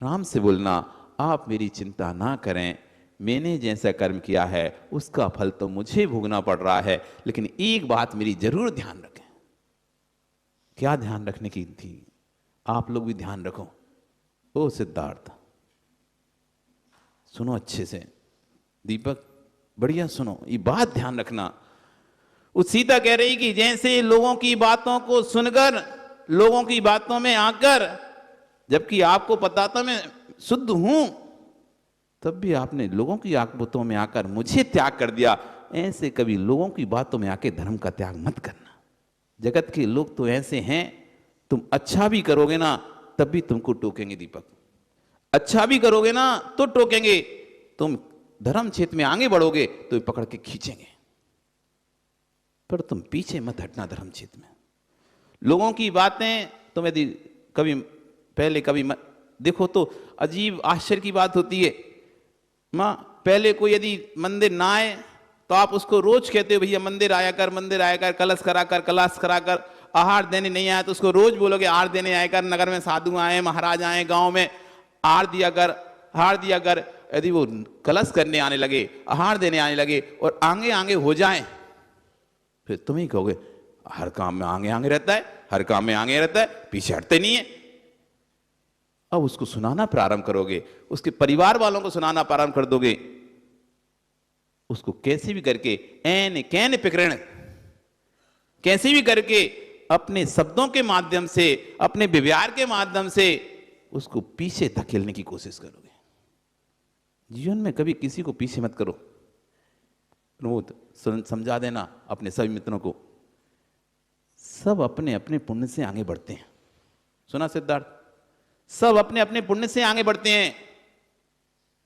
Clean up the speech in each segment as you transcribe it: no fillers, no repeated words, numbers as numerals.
आराम से बोलना, आप मेरी चिंता ना करें, मैंने जैसा कर्म किया है उसका फल तो मुझे भोगना पड़ रहा है, लेकिन एक बात मेरी जरूर ध्यान रखें। क्या ध्यान रखने की थी? आप लोग भी ध्यान रखो। ओ सिद्धार्थ, सुनो अच्छे से, दीपक बढ़िया सुनो, ये बात ध्यान रखना। उस सीता कह रही कि जैसे लोगों की बातों को सुनकर, लोगों की बातों में आकर, जबकि आपको पता था मैं शुद्ध हूं, तब भी आपने लोगों की बातों में आकर मुझे त्याग कर दिया। ऐसे कभी लोगों की बातों में आके धर्म का त्याग मत करना। जगत के लोग तो ऐसे हैं, तुम अच्छा भी करोगे ना तब भी तुमको टोकेंगे दीपक, अच्छा भी करोगे ना तो टोकेंगे, तुम धर्म क्षेत्र में आगे बढ़ोगे तो पकड़ के खींचेंगे, पर तुम पीछे मत हटना धर्म क्षेत्र में। लोगों की बातें तुम यदि कभी पहले कभी देखो तो अजीब आश्चर्य की बात होती है। माँ पहले कोई यदि मंदिर ना आए तो आप उसको रोज कहते हो भैया मंदिर आया कर, मंदिर आया कर, कलश करा कर, आहार देने नहीं आया तो उसको रोज बोलोगे आहार देने आया कर, नगर में साधु आए, महाराज आए, गांव में आहार दिया कर, आहार दिया कर। यदि वो कलश करने आने लगे, आहार देने आने लगे और आगे आगे हो जाए, फिर तुम ही कहोगे हर काम में आगे आगे रहता है, हर काम में आगे रहता है, पीछे हटते नहीं है। अब उसको सुनाना प्रारंभ करोगे, उसके परिवार वालों को सुनाना प्रारंभ कर दोगे, उसको कैसे भी करके ऐन कैन पिकरण, कैसे भी करके अपने शब्दों के माध्यम से, अपने व्यवहार के माध्यम से उसको पीछे धकेलने की कोशिश करोगे। जीवन में कभी किसी को पीछे मत करो। प्रमोद समझा देना अपने सभी मित्रों को, सब अपने अपने पुण्य से आगे बढ़ते हैं। सुना सिद्धार्थ? सब अपने अपने पुण्य से आगे बढ़ते हैं,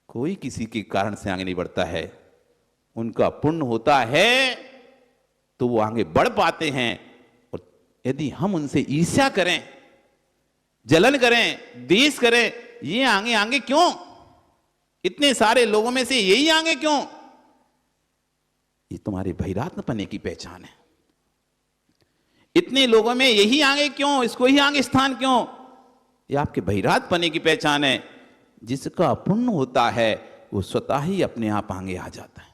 कोई किसी के कारण से आगे नहीं बढ़ता है। उनका पुण्य होता है तो वो आगे बढ़ पाते हैं, और यदि हम उनसे ईर्ष्या करें, जलन करें, द्वेष करें, ये आगे आगे क्यों, इतने सारे लोगों में से यही आगे क्यों, ये तुम्हारे भैरात्मपने की पहचान है। इतने लोगों में यही आगे क्यों, इसको ही आगे स्थान क्यों, ये आपके भैरात्मपने की पहचान है। जिसका पुण्य होता है वो स्वतः ही अपने आप आगे आ जाता है,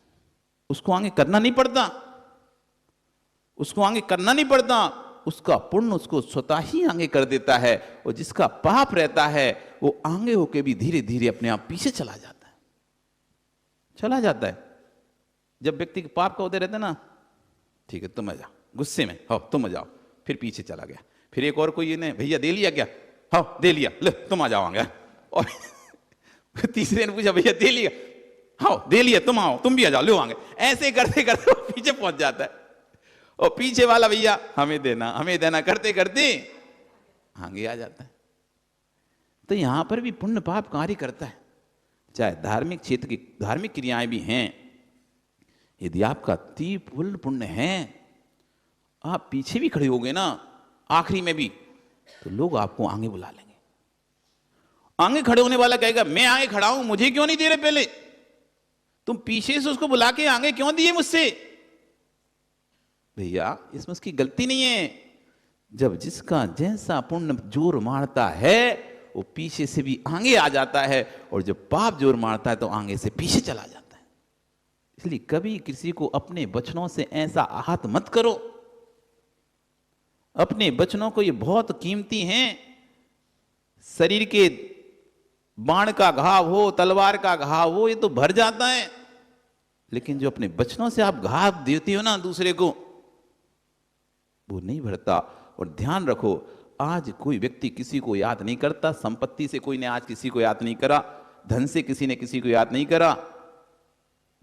उसको आगे करना नहीं पड़ता, उसको आगे करना नहीं पड़ता, उसका पुण्य उसको स्वतः ही आगे कर देता है। और जिसका पाप रहता है वो आगे होके भी धीरे धीरे अपने आप पीछे चला जाता है, चला जाता है। जब व्यक्ति के पाप का होते रहते ना, ठीक है तुम आ जाओ, गुस्से में हो तुम आ जाओ, फिर पीछे चला गया, फिर एक और कोई ने भैया दे लिया क्या, हाँ दे लिया, ले तुम आ जाओ, और तीसरे ने पूछा भैया दे लिया, हाँ दे लिया, तुम आओ, तुम भी आ जाओ, लो आगे। ऐसे करते करते वो पीछे पहुंच जाता है, और पीछे वाला भैया हमें देना करते करते आगे आ जाता है। तो यहां पर भी पुण्य पाप कार्य करता है, चाहे धार्मिक क्षेत्र की धार्मिक क्रियाएं भी हैं। यदि आपका तीव्र पुण्य है, आप पीछे भी खड़े होगे ना आखिरी में भी, तो लोग आपको आगे बुला लेंगे। आगे खड़े होने वाला कहेगा मैं आगे खड़ा हूं, मुझे क्यों नहीं दे रहे पहले, तुम पीछे से उसको बुला के आगे क्यों दिए मुझसे। भैया इसमें उसकी गलती नहीं है। जब जिसका जैसा पुण्य जोर मारता है वो पीछे से भी आगे आ जाता है, और जब पाप जोर मारता है तो आगे से पीछे चला जाता है। इसलिए कभी किसी को अपने वचनों से ऐसा आहत मत करो। अपने वचनों को ये बहुत कीमती हैं। शरीर के बाण का घाव हो, तलवार का घाव हो, ये तो भर जाता है, लेकिन जो अपने वचनों से आप घाव देते हो ना दूसरे को, वो नहीं भरता। और ध्यान रखो, आज कोई व्यक्ति किसी को याद नहीं करता, संपत्ति से कोई ने आज किसी को याद नहीं करा, धन से किसी ने किसी को याद नहीं करा।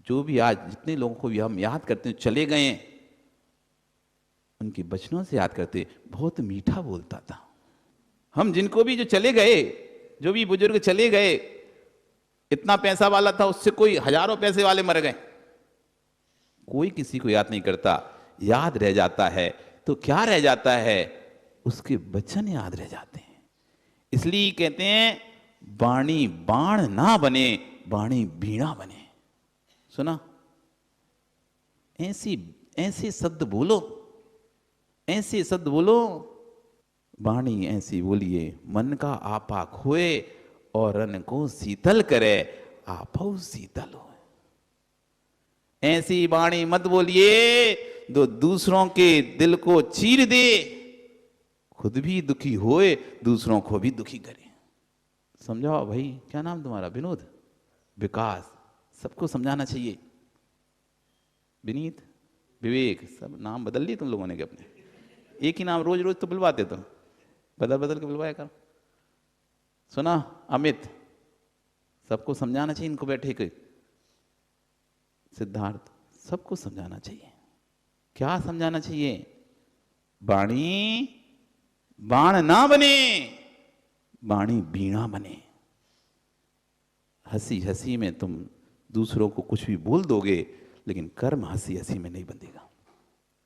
जो भी आज जितने लोगों को भी हम याद करते हैं चले गए, उनके वचनों से याद करते, बहुत मीठा बोलता था। हम जिनको भी जो चले गए, जो भी बुजुर्ग चले गए, इतना पैसा वाला था उससे कोई हजारों पैसे वाले मर गए, कोई किसी को याद नहीं करता। याद रह जाता है तो क्या रह जाता है, उसके वचन याद रह जाते हैं। इसलिए कहते हैं वाणी बाण ना बने, वाणी बीणा बने। सुना? ऐसे शब्द बोलो, ऐसे शब्द बोलो, वाणी ऐसी बोलिए मन का आपा खोए और अन्न को शीतल करे, आपो शीतल हो। ऐसी वाणी मत बोलिए जो दूसरों के दिल को चीर दे, खुद भी दुखी होए, दूसरों को भी दुखी करे। समझाओ भाई, क्या नाम तुम्हारा? विनोद, विकास, सबको समझाना चाहिए। विनीत, विवेक, सब नाम बदल लिए तुम लोगों ने क्या अपने? एक ही नाम रोज रोज तो बुलवाते, तो बदल बदल के बुलवाया कर। सुना अमित, सबको समझाना चाहिए इनको बैठे के। सिद्धार्थ, सबको समझाना चाहिए। क्या समझाना चाहिए? वाणी बाण ना बने, वाणी बीणा बने। हंसी हंसी में तुम दूसरों को कुछ भी बोल दोगे, लेकिन कर्म हंसी हंसी में नहीं बंधेगा।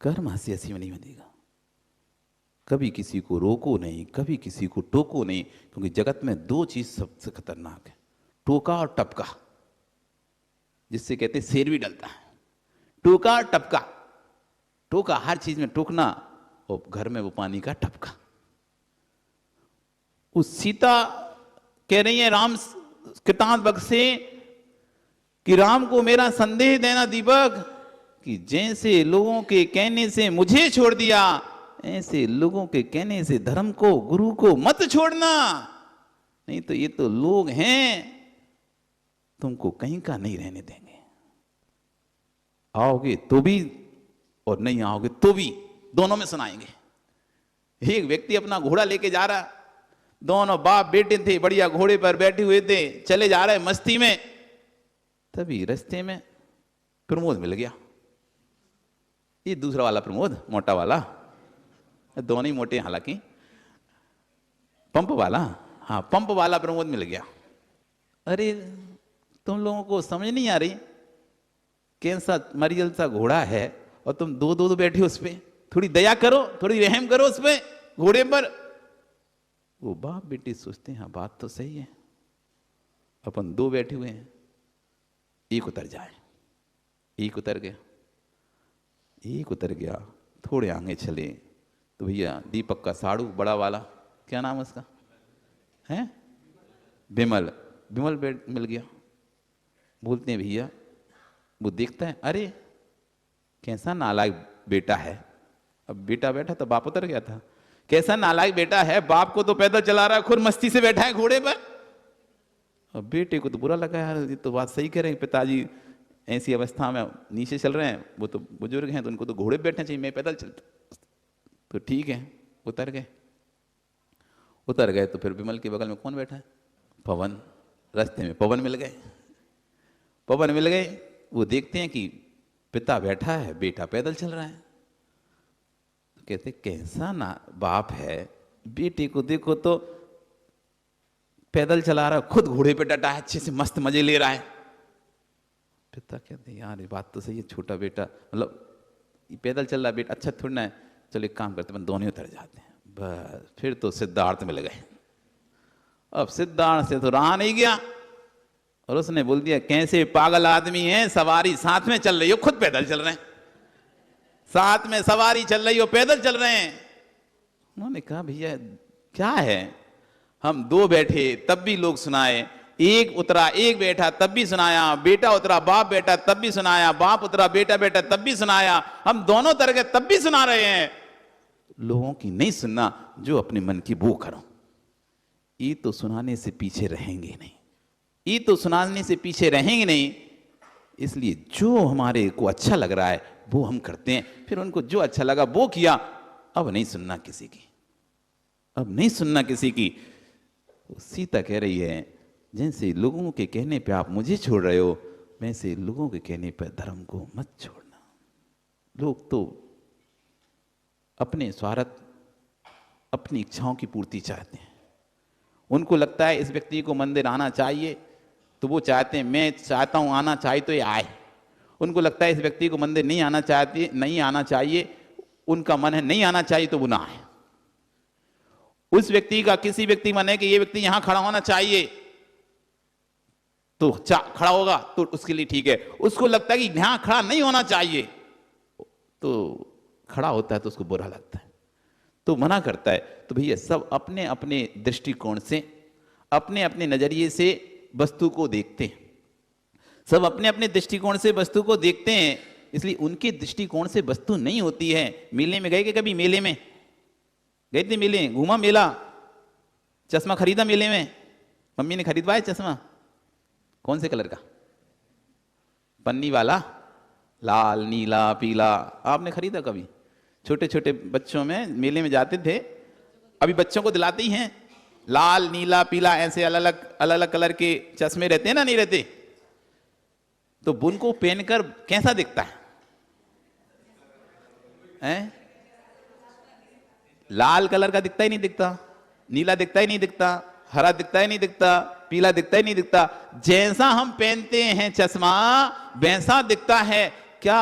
कर्म हंसी हंसी में नहीं बंधेगा। कभी किसी को रोको नहीं, कभी किसी को टोको नहीं, क्योंकि जगत में दो चीज सबसे खतरनाक है, टोका और टपका, जिससे कहते हैं शेर भी डलता है। टोका और टपका। टोका हर चीज में टोकना, और घर में वो पानी का टपका। उस सीता कह रही है राम कृतांत से कि राम को मेरा संदेह देना दीपक, कि जैसे लोगों के कहने से मुझे छोड़ दिया, ऐसे लोगों के कहने से धर्म को, गुरु को मत छोड़ना, नहीं तो ये तो लोग हैं, तुमको कहीं का नहीं रहने देंगे। आओगे तो भी और नहीं आओगे तो भी, दोनों में सुनाएंगे। एक व्यक्ति अपना घोड़ा लेके जा रहा, दोनों बाप बेटे थे, बढ़िया घोड़े पर बैठे हुए थे, चले जा रहे मस्ती में। तभी रास्ते में प्रमोद मिल गया। ये दूसरा वाला प्रमोद, मोटा वाला, दोनों ही मोटे, हालांकि पंप वाला, हाँ पंप वाला प्रमोद मिल गया। अरे तुम लोगों को समझ नहीं आ रही, कैसा मरियल सा घोड़ा है और तुम दो दो बैठे उस पे, थोड़ी दया करो, थोड़ी रहम करो उस पे, घोड़े पर। वो बाप बेटी सोचते हैं हाँ बात तो सही है, अपन दो बैठे हुए हैं, एक उतर जाए। एक उतर गया, एक उतर गया, थोड़े आगे चले तो भैया दीपक का साड़ू बड़ा वाला, क्या नाम है उसका, है विमल, विमल मिल गया। बोलते हैं भैया, वो देखता है अरे कैसा नालायक बेटा है। अब बेटा बैठा तो बाप उतर गया था, कैसा नालायक बेटा है, बाप को तो पैदल चला रहा है, खुद मस्ती से बैठा है घोड़े पर। अब बेटे को तो बुरा लगा, यार ये तो बात सही कह रहे हैं, पिताजी ऐसी अवस्था में नीचे चल रहे हैं, वो तो बुजुर्ग हैं तो उनको तो घोड़े पे बैठना चाहिए, मैं पैदल चलता। तो ठीक है, उतर गए। उतर गए तो फिर विमल के बगल में कौन बैठा है? पवन। रास्ते में पवन मिल गए। पवन मिल गए, वो देखते हैं कि पिता बैठा है, बेटा पैदल चल रहा है। तो कहते कैसा ना बाप है, बेटे को देखो तो पैदल चला रहा है, खुद घोड़े पे डटा है, अच्छे से मस्त मजे ले रहा है। पिता कहते यार ये बात तो सही है, छोटा बेटा मतलब पैदल चल रहा है बेटा, अच्छा थोड़ा ना है, चलो एक काम करते हैं दोनों उतर जाते हैं। बस फिर तो सिद्धार्थ मिल गए। अब सिद्धार्थ से तो रहा नहीं गया, और उसने बोल दिया कैसे पागल आदमी है, सवारी साथ में चल रही हो, खुद पैदल चल रहे हैं, साथ में सवारी चल रही हो, पैदल चल रहे हैं। उन्होंने कहा भैया क्या है, हम दो बैठे तब भी लोग सुनाए, एक उतरा एक बैठा तब भी सुनाया, बेटा उतरा बाप बैठा तब भी सुनाया, बाप उतरा बेटा बैठा तब भी सुनाया, हम दोनों तरह के तब भी सुना रहे हैं। लोगों की नहीं सुनना, जो अपने मन की वो करो। ये तो सुनाने से पीछे रहेंगे नहीं, ये तो सुनाने से पीछे रहेंगे नहीं। इसलिए जो हमारे को अच्छा लग रहा है वो हम करते हैं, फिर उनको जो अच्छा लगा वो किया। अब नहीं सुनना किसी की, अब नहीं सुनना किसी की। सीता कह रही है जैसे लोगों के कहने पे आप मुझे छोड़ रहे हो, वैसे लोगों के कहने पर धर्म को मत छोड़ना। लोग तो अपने स्वार्थ, अपनी इच्छाओं की पूर्ति चाहते हैं। उनको लगता है इस व्यक्ति को मंदिर आना चाहिए, तो वो चाहते हैं मैं चाहता हूं आना चाहिए तो ये आए। उनको लगता है इस व्यक्ति को मंदिर नहीं आना चाहिए, उनका मन है नहीं आना चाहिए तो वो ना आए। उस व्यक्ति का किसी व्यक्ति मन है कि ये व्यक्ति यहां खड़ा होना चाहिए, तो खड़ा होगा तो उसके लिए ठीक है। उसको लगता है कि यहां खड़ा नहीं होना चाहिए, तो खड़ा होता है तो उसको बुरा लगता है, तो मना करता है। तो भैया सब अपने अपने दृष्टिकोण से, अपने अपने नजरिए से वस्तु को देखते हैं, सब अपने अपने दृष्टिकोण से वस्तु को देखते हैं, इसलिए उनके दृष्टिकोण से वस्तु नहीं होती है। मेले में गए कि कभी? मेले में गए थे, मेले घूमा, मेला, चश्मा खरीदा मेले में, मम्मी ने खरीदवाया चश्मा, कौन से कलर का? पन्नी वाला, लाल, नीला, पीला, आपने खरीदा कभी? छोटे छोटे बच्चों में मेले में जाते थे, अभी बच्चों को दिलाते ही हैं, लाल, नीला, पीला, ऐसे अलग अलग कलर के चश्मे रहते हैं ना, नहीं रहते? तो उनको पहनकर कैसा दिखता है? लाल कलर का दिखता ही नहीं दिखता, नीला दिखता ही नहीं दिखता, हरा दिखता ही नहीं दिखता, पीला दिखता ही नहीं दिखता। जैसा हम पहनते हैं चश्मा वैसा दिखता है। क्या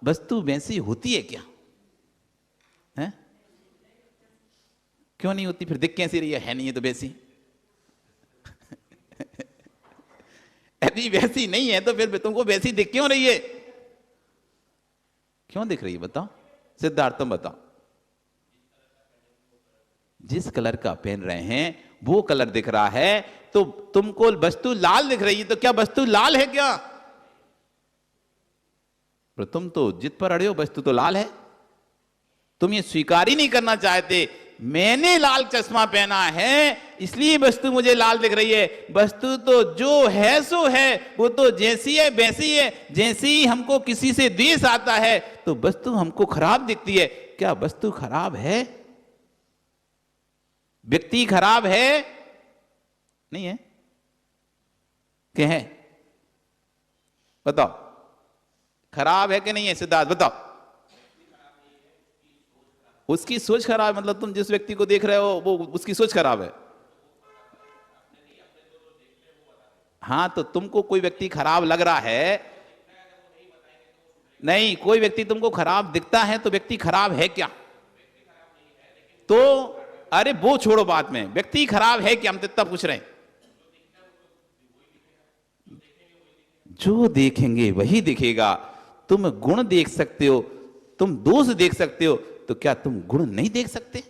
वस्तु वैसी होती है क्या? है? क्यों नहीं होती? फिर दिख कैसी रही है नहीं है तो वैसी। यदि वैसी नहीं है तो फिर तुमको वैसी दिख क्यों रही है? क्यों दिख रही है बताओ सिद्धार्थ, तुम बताओ। जिस कलर का पहन रहे हैं वो कलर दिख रहा है, तो तुमको वस्तु लाल दिख रही है, तो क्या वस्तु लाल है क्या? पर तुम तो जिद पर अड़े हो, वस्तु तो लाल है। तुम ये स्वीकार ही नहीं करना चाहते, मैंने लाल चश्मा पहना है इसलिए वस्तु मुझे लाल दिख रही है। वस्तु तो जो है सो है, वो तो जैसी है वैसी है। जैसे ही हमको किसी से द्वेष आता है तो वस्तु हमको खराब दिखती है। क्या वस्तु खराब है? व्यक्ति खराब है? नहीं है? क्या है? बताओ, खराब है कि नहीं है सिद्धार्थ, बताओ। उसकी सोच खराब है, मतलब तुम जिस व्यक्ति को देख रहे हो वो उसकी सोच खराब है। हाँ, तो तुमको कोई व्यक्ति खराब लग रहा है, नहीं, कोई व्यक्ति तुमको खराब दिखता है तो व्यक्ति खराब है क्या? तो अरे वो छोड़ो, बात में व्यक्ति खराब है क्या, हम तो इतना पूछ रहे हैं। जो देखेंगे वही दिखेगा। तुम गुण देख सकते हो, तुम दोष देख सकते हो, तो क्या तुम गुण नहीं देख सकते?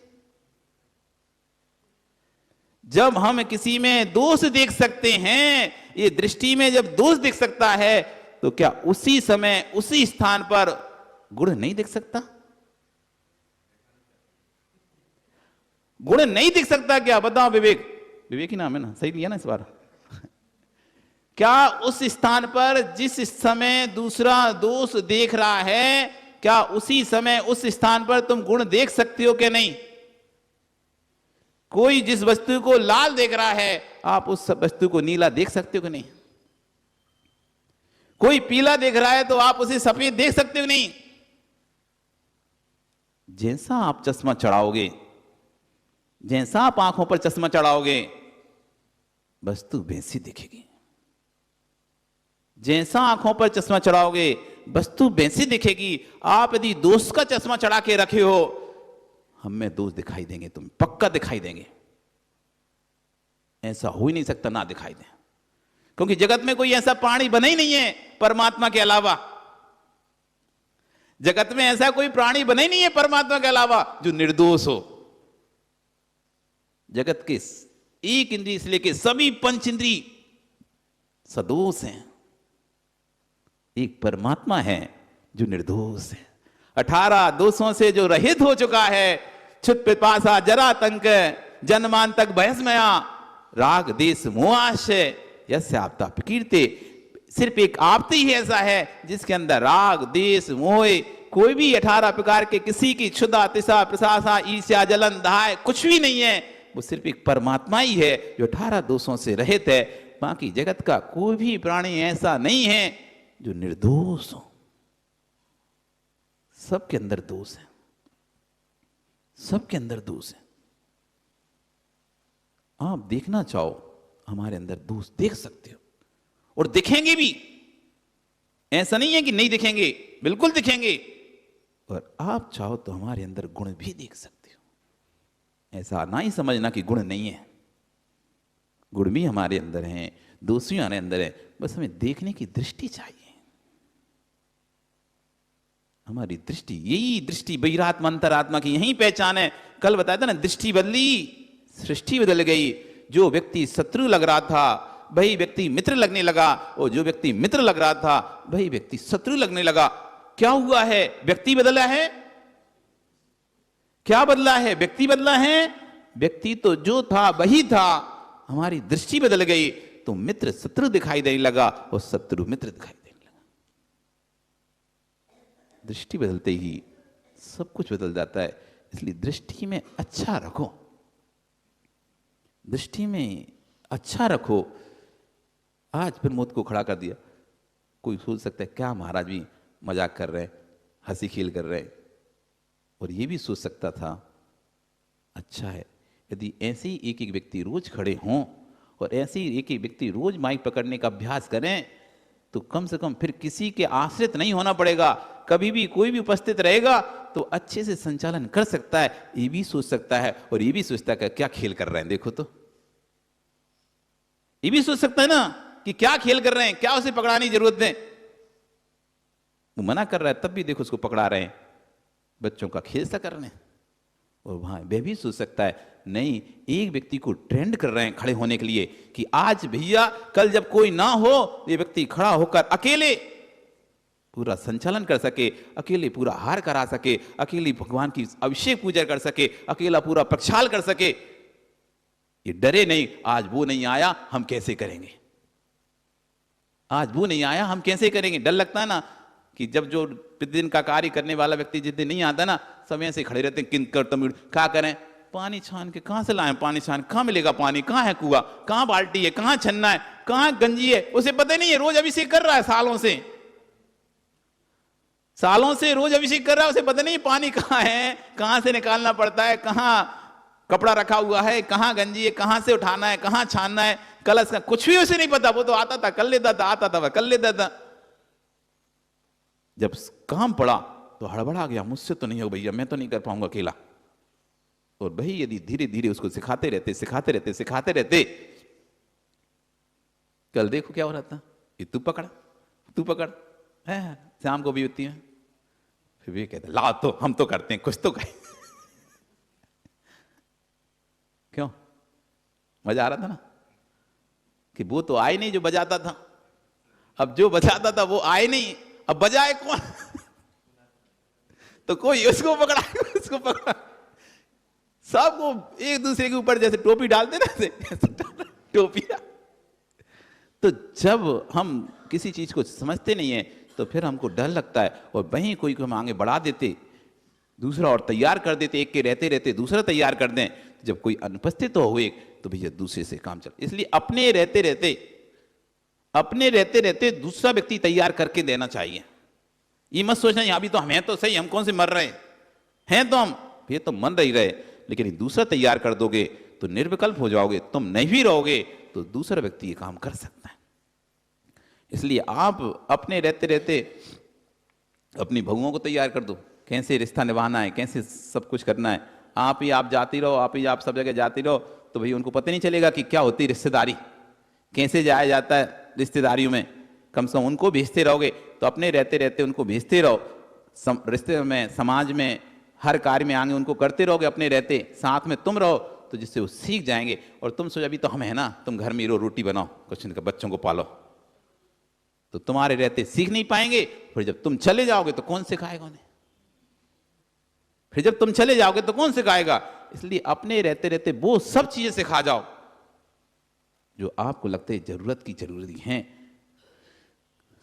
जब हम किसी में दोष देख सकते हैं, ये दृष्टि में जब दोष दिख सकता है, तो क्या उसी समय उसी स्थान पर गुण नहीं दिख सकता? गुण नहीं दिख सकता क्या? बताओ विवेक, विवेक ही नाम है ना, सही लिया ना इस बार। क्या उस स्थान पर जिस समय दूसरा दोष देख रहा है, क्या उसी समय उस स्थान पर तुम गुण देख सकते हो क्या? नहीं। कोई जिस वस्तु को लाल देख रहा है, आप उस वस्तु को नीला देख सकते हो कि नहीं? कोई पीला देख रहा है तो आप उसे सफेद देख सकते हो नहीं? जैसा आप चश्मा चढ़ाओगे, जैसा आप आंखों पर चश्मा चढ़ाओगे, वस्तु वैसी दिखेगी। जैसा आंखों पर चश्मा चढ़ाओगे वस्तु वैसी दिखेगी। आप यदि दोष का चश्मा चढ़ा के रखे हो, हमें दोष दिखाई देंगे, तुम्हें पक्का दिखाई देंगे। ऐसा हो ही नहीं सकता ना दिखाई दे, क्योंकि जगत में कोई ऐसा प्राणी बना ही नहीं है परमात्मा के अलावा। जगत में ऐसा कोई प्राणी बना ही नहीं है परमात्मा के अलावा जो निर्दोष हो। जगत के एक इंद्रिय से लेके सभी पंच इंद्रिय सदोष हैं। एक परमात्मा है जो निर्दोष है, 18 दोषों से जो रहित हो चुका है। क्षुत पिपासा जरा तंक जन्मांतक भयस्मया राग देश मोहाशय यस्य आपता प्रकीर्ते। सिर्फ एक आपता ही ऐसा है जिसके अंदर राग देश मोह, कोई भी 18 प्रकार के किसी की क्षुधा तिसा प्रसासा ईर्ष्या जलन दाह कुछ भी नहीं है। वो सिर्फ एक परमात्मा ही है जो 18 दोषों से रहित है। बाकी जगत का कोई भी प्राणी ऐसा नहीं है जो निर्दोष हो। सबके अंदर दोष है, सबके अंदर दोष है। आप देखना चाहो हमारे अंदर दोष देख सकते हो, और दिखेंगे भी। ऐसा नहीं है कि नहीं दिखेंगे, बिल्कुल दिखेंगे। और आप चाहो तो हमारे अंदर गुण भी देख सकते हो। ऐसा ना ही समझना कि गुण नहीं है, गुण भी हमारे अंदर हैं, दोष भी हमारे अंदर है। बस हमें देखने की दृष्टि चाहिए। हमारी दृष्टि, यही दृष्टि बहिरात्मा अंतरात्मा की यही पहचान है। कल बताया था ना, दृष्टि बदली सृष्टि बदल गई। जो व्यक्ति शत्रु लग रहा था वही व्यक्ति मित्र लगने लगा, और जो व्यक्ति मित्र लग रहा था वही व्यक्ति शत्रु लगने लगा। क्या हुआ है? व्यक्ति बदला है। क्या बदला है? व्यक्ति बदला है। व्यक्ति तो जो था वही था, हमारी दृष्टि बदल गई तो मित्र शत्रु दिखाई देने लगा और शत्रु मित्र दिखाई देने लगा। दृष्टि बदलते ही सब कुछ बदल जाता है। इसलिए दृष्टि में अच्छा रखो, दृष्टि में अच्छा रखो। आज प्रमोद को खड़ा कर दिया, कोई सोच सकता है क्या महाराज भी मजाक कर रहे हैं, हंसी खेल कर रहे हैं, और ये भी सोच सकता था अच्छा है यदि ऐसे ही एक एक व्यक्ति रोज खड़े हों और ऐसे ही एक एक व्यक्ति रोज माइक पकड़ने का अभ्यास करें तो कम से कम फिर किसी के आश्रित नहीं होना पड़ेगा। कभी भी कोई भी उपस्थित रहेगा तो अच्छे से संचालन कर सकता है। ये भी सोच सकता है और ये भी सोचता है कि क्या खेल कर रहे हैं, देखो तो ये भी सोच सकता है ना कि क्या खेल कर रहे हैं, क्या उसे पकड़ाने की जरूरत है। वो मना कर रहा है तब भी देखो उसको पकड़ा रहे हैं, बच्चों का खेल सा कर रहे हैं। और वहां वह भी सोच सकता है नहीं, एक व्यक्ति को ट्रेंड कर रहे हैं खड़े होने के लिए कि आज भैया कल जब कोई ना हो ये व्यक्ति खड़ा होकर अकेले पूरा संचालन कर सके, अकेले पूरा हार करा सके, अकेले भगवान की अभिषेक पूजा कर सके, अकेला पूरा प्रक्षाल कर सके। ये डरे नहीं, आज वो नहीं आया हम कैसे करेंगे, आज वो नहीं आया हम कैसे करेंगे। डर लगता है ना कि जब जो प्रतिदिन का कार्य करने वाला व्यक्ति जिस दिन नहीं आता ना, समय से खड़े रहते हैं किन कर तुम क्या करें, पानी छान के कहां से लाएं, पानी छान कहां मिलेगा, पानी कहां है, कुआं कहां, बाल्टी है कहां, छन्ना है कहां, गंजी है, उसे पता नहीं है। रोज अभिषेक कर रहा है सालों से रोज अभिषेक कर रहा है, उसे पता नहीं पानी कहां है, कहां से निकालना पड़ता है, कहां कपड़ा रखा हुआ है, कहां गंजी है, कहां से उठाना है, कहां छानना है, कलश का कुछ भी उसे नहीं पता। वो तो आता था कर लेता था, आता था वह कर लेता था। जब काम पड़ा तो हड़बड़ा गया, मुझसे तो नहीं हो भैया, मैं तो नहीं कर पाऊंगा अकेला। और भाई यदि धीरे धीरे उसको सिखाते रहते, कल देखो क्या हो रहा था, ये तू पकड़ है, शाम को भी होती है, फिर भी कहते ला तो हम तो करते हैं, कुछ तो करें। क्यों? मजा आ रहा था ना कि वो तो आए नहीं जो बजाता था, अब जो बजाता था वो आए नहीं, अब बजाए कौन? तो कोई उसको पकड़ा, सबको एक दूसरे के ऊपर जैसे टोपी डालते ना, टोपिया। तो जब हम किसी चीज को समझते नहीं है तो फिर हमको डर लगता है, और वहीं कोई को हम आगे बढ़ा देते, दूसरा और तैयार कर देते, एक के रहते रहते दूसरा तैयार कर दें। जब कोई अनुपस्थित हो हुए तो भैया दूसरे से काम चल। इसलिए अपने रहते रहते दूसरा व्यक्ति तैयार करके देना चाहिए। ये मत सोचना यहां भी तो हम हैं तो सही, हम कौन से मर रहे हैं, तो हम ये तो मन रही रहे, लेकिन दूसरा तैयार कर दोगे तो निर्विकल्प हो जाओगे, तुम नहीं भी रहोगे तो दूसरा व्यक्ति ये काम कर सकता है। इसलिए आप अपने रहते रहते अपनी बहुओं को तैयार कर दो, कैसे रिश्ता निभाना है, कैसे सब कुछ करना है। आप जाती रहो, आप सब जगह जाती रहो तो भाई उनको पता नहीं चलेगा कि क्या होती रिश्तेदारी, कैसे जाया जाता है रिश्तेदारियों में। कम से कम उनको भेजते रहोगे तो अपने रहते रहते उनको भेजते रहो, रिश्ते में, समाज में, हर कार्य में आगे उनको करते रहोगे अपने रहते, साथ में तुम रहो तो जिससे वो सीख जाएंगे। और तुम सोचो अभी तो हम है ना, तुम घर में रोटी बनाओ, कुछ नहीं, बच्चों को पालो, तो तुम्हारे रहते सीख नहीं पाएंगे। फिर जब तुम चले जाओगे तो कौन सिखाएगा उन्हें, फिर जब तुम चले जाओगे तो कौन सिखाएगा। इसलिए अपने रहते रहते वो सब चीजें सिखा जाओ जो आपको लगता है जरूरत की जरूरी हैं।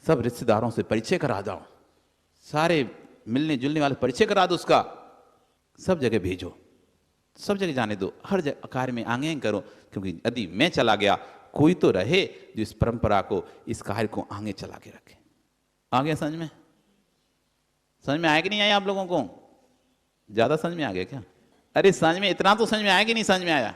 सब रिश्तेदारों से परिचय करा जाओ, सारे मिलने जुलने वाले परिचय करा दो उसका, सब जगह भेजो, सब जगह जाने दो, हर जगह कार्य में आगे करो। क्योंकि यदि मैं चला गया कोई तो रहे जो इस परंपरा को, इस कार्य को आगे चला के रखे। आ गया समझ में आया कि नहीं आया आप लोगों को? ज्यादा समझ में आ गया क्या? अरे समझ में, इतना तो समझ में आया कि नहीं समझ में आया?